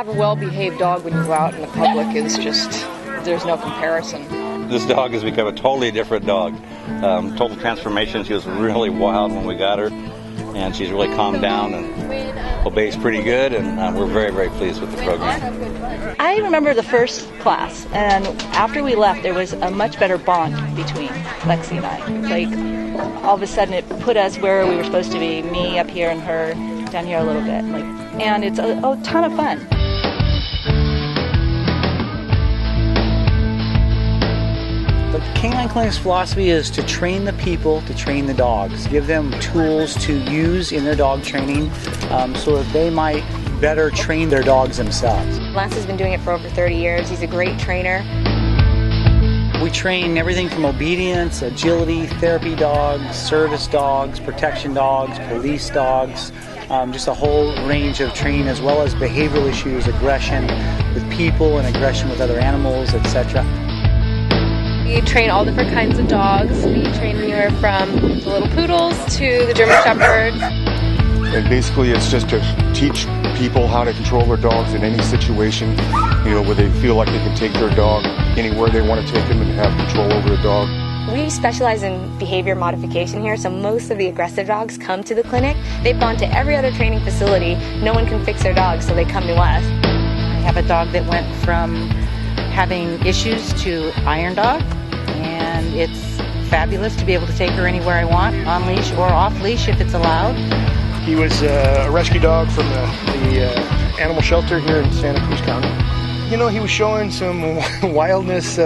have a well-behaved dog when you go out in the public is just, there's no comparison. This dog has become a totally different dog. Total transformation. She was really wild when we got her, and she's really calmed down and obeys pretty good, and we're very, very pleased with the program. I remember the first class, and after we left, there was a much better bond between Lexi and I. Like, all of a sudden, it put us where we were supposed to be, me up here and her down here a little bit. And it's a ton of fun. The Canine Clinic's philosophy is to train the people to train the dogs, give them tools to use in their dog training so that they might better train their dogs themselves. Lance has been doing it for over 30 years. He's a great trainer. We train everything from obedience, agility, therapy dogs, service dogs, protection dogs, police dogs, just a whole range of training, as well as behavioral issues, aggression with people and aggression with other animals, etc. We train all different kinds of dogs. We train anywhere from the little poodles to the German Shepherds. And basically it's just to teach people how to control their dogs in any situation, where they feel like they can take their dog anywhere they want to take them and have control over the dog. We specialize in behavior modification here, so most of the aggressive dogs come to the clinic. They've gone to every other training facility. No one can fix their dogs, so they come to us. I have a dog that went from having issues to iron dog, and it's fabulous to be able to take her anywhere I want, on leash or off leash if it's allowed. He was a rescue dog from the animal shelter here in Santa Cruz County. He was showing some wildness,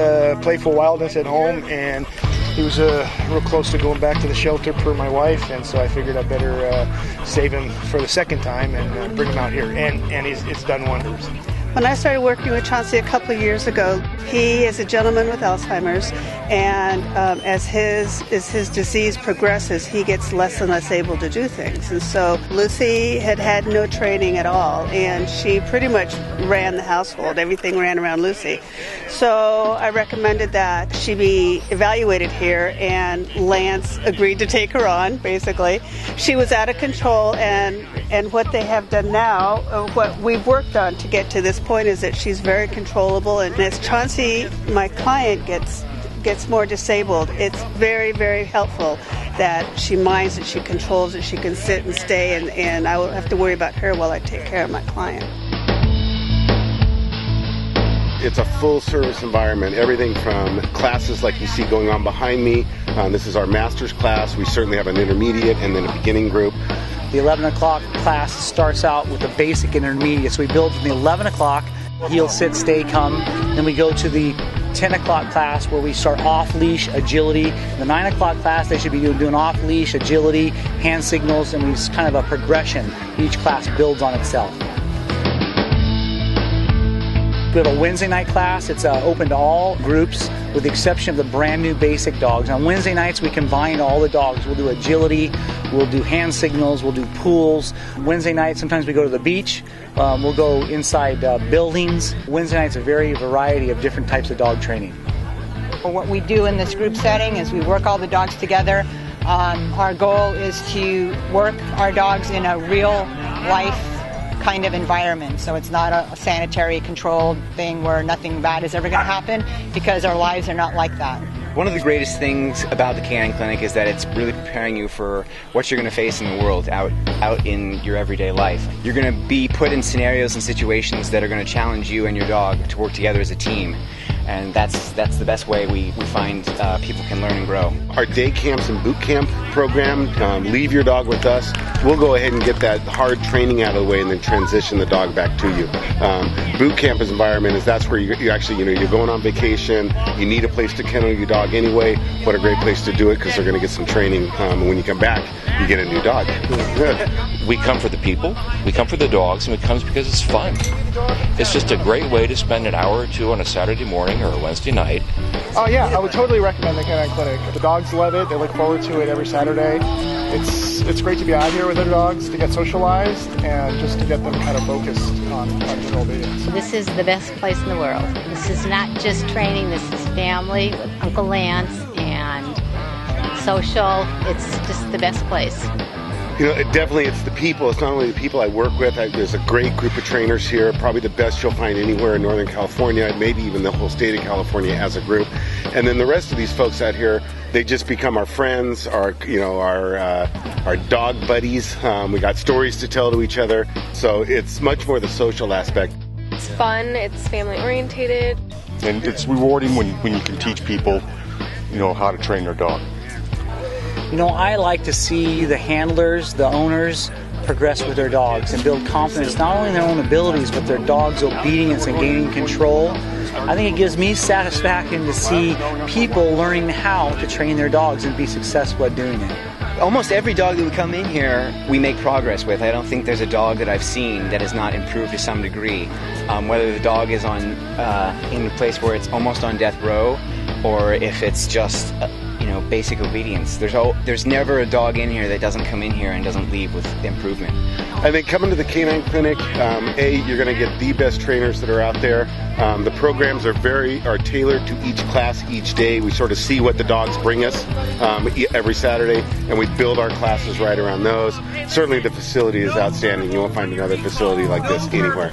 playful wildness at home, and he was real close to going back to the shelter per my wife, and so I figured I'd better save him for the second time and bring him out here, and it's done wonders. When I started working with Chauncey a couple of years ago, he is a gentleman with Alzheimer's, and as his disease progresses, he gets less and less able to do things. And so Lucy had no training at all, and she pretty much ran the household. Everything ran around Lucy. So I recommended that she be evaluated here, and Lance agreed to take her on, basically. She was out of control, and what they have done now, what we've worked on to get to this point, is that she's very controllable, and as Chauncey, my client, gets more disabled, it's very, very helpful that she minds, that she controls, that she can sit and stay, and I won't have to worry about her while I take care of my client. It's a full service environment, everything from classes like you see going on behind me. This is our master's class. We certainly have an intermediate and then a beginning group. The 11 o'clock class starts out with the basic and intermediate, so we build from the 11 o'clock, heel, sit, stay, come. Then we go to the 10 o'clock class where we start off-leash, agility. The 9 o'clock class, they should be doing off-leash, agility, hand signals, and it's kind of a progression. Each class builds on itself. We have a Wednesday night class. It's open to all groups with the exception of the brand new basic dogs. On Wednesday nights, we combine all the dogs. We'll do agility, we'll do hand signals, we'll do pools. Wednesday night, sometimes we go to the beach. We'll go inside buildings. Wednesday night's a variety of different types of dog training. What we do in this group setting is we work all the dogs together. Our goal is to work our dogs in a real life kind of environment, so it's not a sanitary controlled thing where nothing bad is ever going to happen, because our lives are not like that. One of the greatest things about the Canine Clinic is that it's really preparing you for what you're going to face in the world out in your everyday life. You're going to be put in scenarios and situations that are going to challenge you and your dog to work together as a team. And that's the best way we find people can learn and grow. Our day camps and boot camp program, leave your dog with us. We'll go ahead and get that hard training out of the way and then transition the dog back to you. Boot camp environment is that's where you actually, you're going on vacation, you need a place to kennel your dog anyway. What a great place to do it, because they're going to get some training. And when you come back, you get a new dog. Good. We come for the people, we come for the dogs, and we come because it's fun. It's just a great way to spend an hour or two on a Saturday morning or a Wednesday night. Oh yeah, I would totally recommend the Canine Clinic. The dogs love it. They look forward to it every Saturday. It's great to be out here with their dogs, to get socialized, and just to get them kind of focused on general obedience. This is the best place in the world. This is not just training, this is family with Uncle Lance and social. It's just the best place. Definitely it's the people. It's not only the people I work with. There's a great group of trainers here, probably the best you'll find anywhere in Northern California, maybe even the whole state of California as a group. And then the rest of these folks out here, they just become our friends, our dog buddies. We got stories to tell to each other. So it's much more the social aspect. It's fun, it's family orientated. And it's rewarding when you can teach people, how to train their dog. I like to see the handlers, the owners, progress with their dogs and build confidence not only in their own abilities, but their dog's obedience and gaining control. I think it gives me satisfaction to see people learning how to train their dogs and be successful at doing it. Almost every dog that we come in here, we make progress with. I don't think there's a dog that I've seen that has not improved to some degree. Whether the dog is in a place where it's almost on death row, or if it's just basic obedience. There's never a dog in here that doesn't come in here and doesn't leave with improvement. I think coming to the canine clinic, you're going to get the best trainers that are out there. The programs are tailored to each class each day. We sort of see what the dogs bring us every Saturday, and we build our classes right around those. Certainly the facility is outstanding. You won't find another facility like this anywhere.